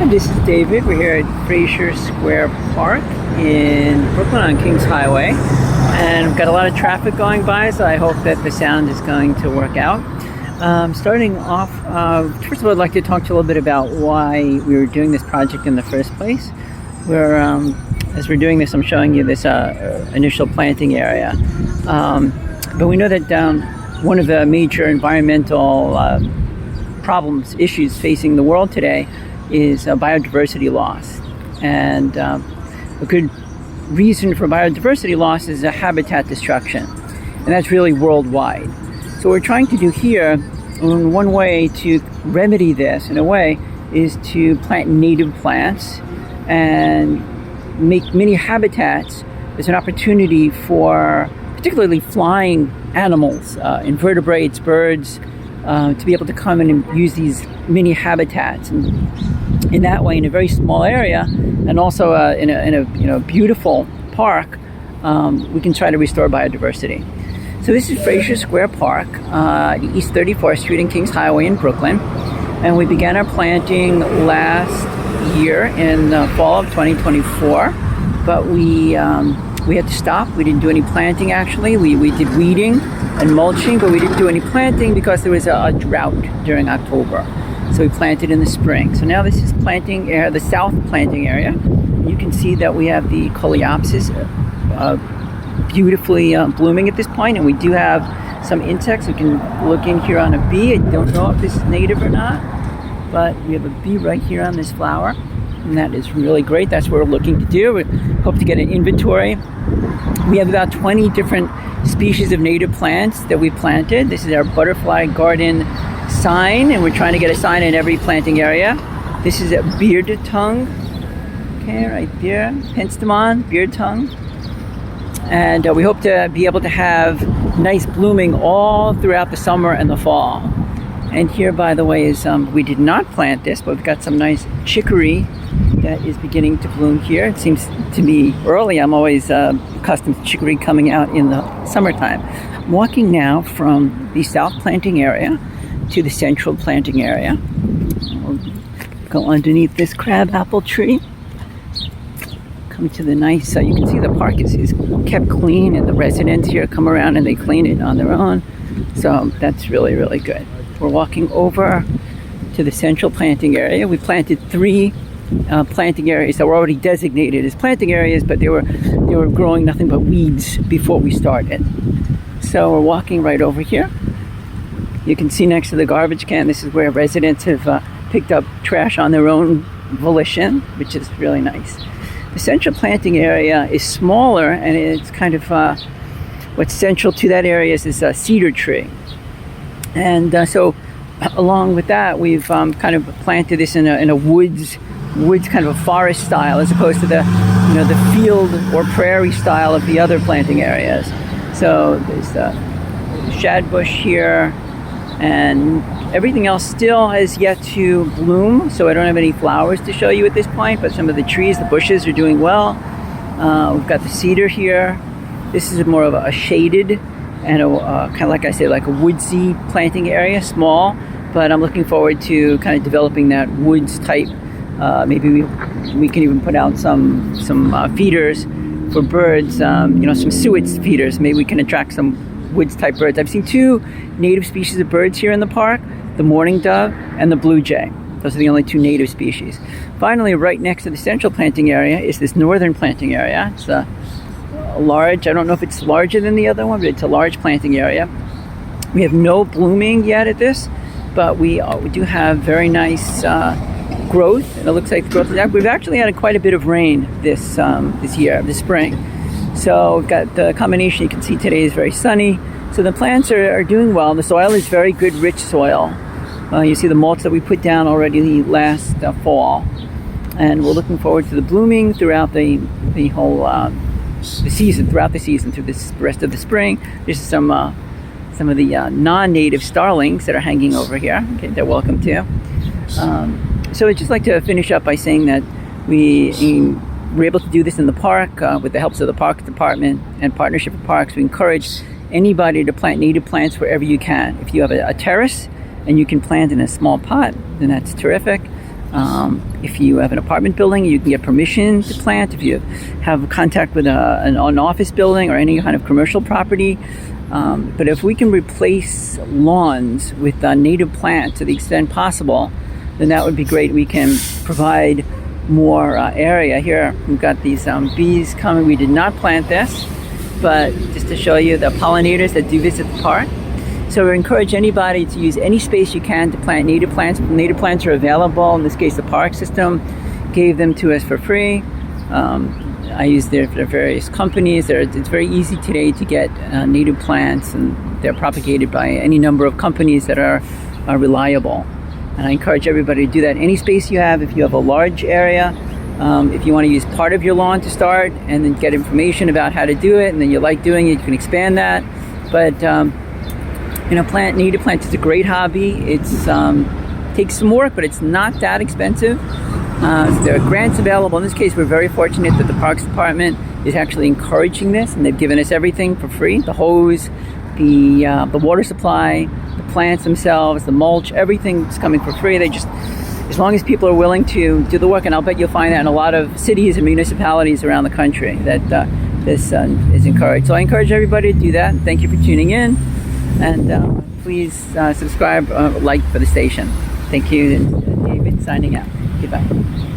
This is David. We're here at Fraser Park in Brooklyn on Kings Highway, and we've got a lot of traffic going by, so I hope that the sound is going to work out. Starting off, first of all, I'd like to talk to you a little bit about why we were doing this project in the first place. As we're doing this, I'm showing you this initial planting area, but we know that one of the major environmental issues facing the world today is biodiversity loss. And a good reason for biodiversity loss is habitat destruction. And that's really worldwide. So what we're trying to do here, and one way to remedy this, in a way, is to plant native plants and make mini habitats as an opportunity for particularly flying animals, invertebrates, birds, to be able to come in and use these mini habitats. And in that way, in a very small area, and also in a beautiful park, we can try to restore biodiversity. So this is Fraser Park, East 34th Street and Kings Highway in Brooklyn, and we began our planting last year in the fall of 2024. But we had to stop. We didn't do any planting. Actually, we did weeding and mulching, but we didn't do any planting because there was a drought during October. So we planted in the spring. So now this is the south planting area. You can see that we have the coleopsis beautifully blooming at this point, and we do have some insects. We can look in here on a bee. I don't know if this is native or not, but we have a bee right here on this flower, and that is really great. That's what we're looking to do. We hope to get an inventory. We have about 20 different species of native plants that we planted. This is our butterfly garden sign, and we're trying to get a sign in every planting area. This is a beard tongue, okay, right there, penstemon, beard tongue. And we hope to be able to have nice blooming all throughout the summer and the fall. And here, by the way, is we did not plant this, but we've got some nice chicory that is beginning to bloom here. It seems to be early. I'm always accustomed to chicory coming out in the summertime. I'm walking now from the south planting area to the central planting area. We'll go underneath this crabapple tree. Come to the nice, you can see the park is kept clean, and the residents here come around and they clean it on their own. So that's really, really good. We're walking over to the central planting area. We planted 3 planting areas that were already designated as planting areas, but they were growing nothing but weeds before we started. So we're walking right over here. You can see next to the garbage can, this is where residents have picked up trash on their own volition, which is really nice. The central planting area is smaller, and it's kind of what's central to that area is this cedar tree. And so along with that, we've kind of planted this in a woods kind of a forest style, as opposed to the field or prairie style of the other planting areas. So there's the shad bush here, and everything else still has yet to bloom, so I don't have any flowers to show you at this point, but some of the trees, the bushes are doing well. We've got the cedar here. This is more of a shaded and kind of, like I say, like a woodsy planting area, small, but I'm looking forward to kind of developing that woods type. Maybe we can even put out some feeders for birds, some suet feeders. Maybe we can attract some woods type birds. I've seen 2 native species of birds here in the park, the mourning dove and the blue jay. Those are the only 2 native species. Finally, right next to the central planting area is this northern planting area. It's a large, I don't know if it's larger than the other one, but it's a large planting area. We have no blooming yet at this, but we do have very nice growth, and it looks like the growth is up. We've actually had quite a bit of rain this year, this spring. So we've got the combination. You can see today is very sunny. So the plants are doing well. The soil is very good, rich soil. You see the mulch that we put down already last fall. And we're looking forward to the blooming throughout the whole the season, through the rest of the spring. There's some of the non-native starlings that are hanging over here. Okay, they're welcome too. So I'd just like to finish up by saying that we're able to do this in the park with the helps of the Parks Department and Partnership of Parks. We encourage anybody to plant native plants wherever you can. If you have a terrace and you can plant in a small pot, then that's terrific. If you have an apartment building, you can get permission to plant. If you have contact with an office building or any kind of commercial property. But if we can replace lawns with native plants to the extent possible, then that would be great. We can provide more area. Here we've got these bees coming. We did not plant this, but just to show you the pollinators that do visit the park. So we encourage anybody to use any space you can to plant native plants. Native plants are available. In this case, the park system gave them to us for free. I use their various companies. It's very easy today to get native plants, and they're propagated by any number of companies that are reliable. And I encourage everybody to do that. Any space you have, if you have a large area, if you want to use part of your lawn to start and then get information about how to do it, and then you like doing it, you can expand that. But native plants is a great hobby. It's takes some work, but it's not that expensive. There are grants available. In this case, we're very fortunate that the Parks Department is actually encouraging this, and they've given us everything for free: the hose, the water supply, the plants themselves, the mulch. Everything's coming for free. They just, as long as people are willing to do the work, and I'll bet you'll find that in a lot of cities and municipalities around the country, that this is encouraged. So I encourage everybody to do that. Thank you for tuning in, and please subscribe, like for the station. Thank you. And David signing out. Goodbye.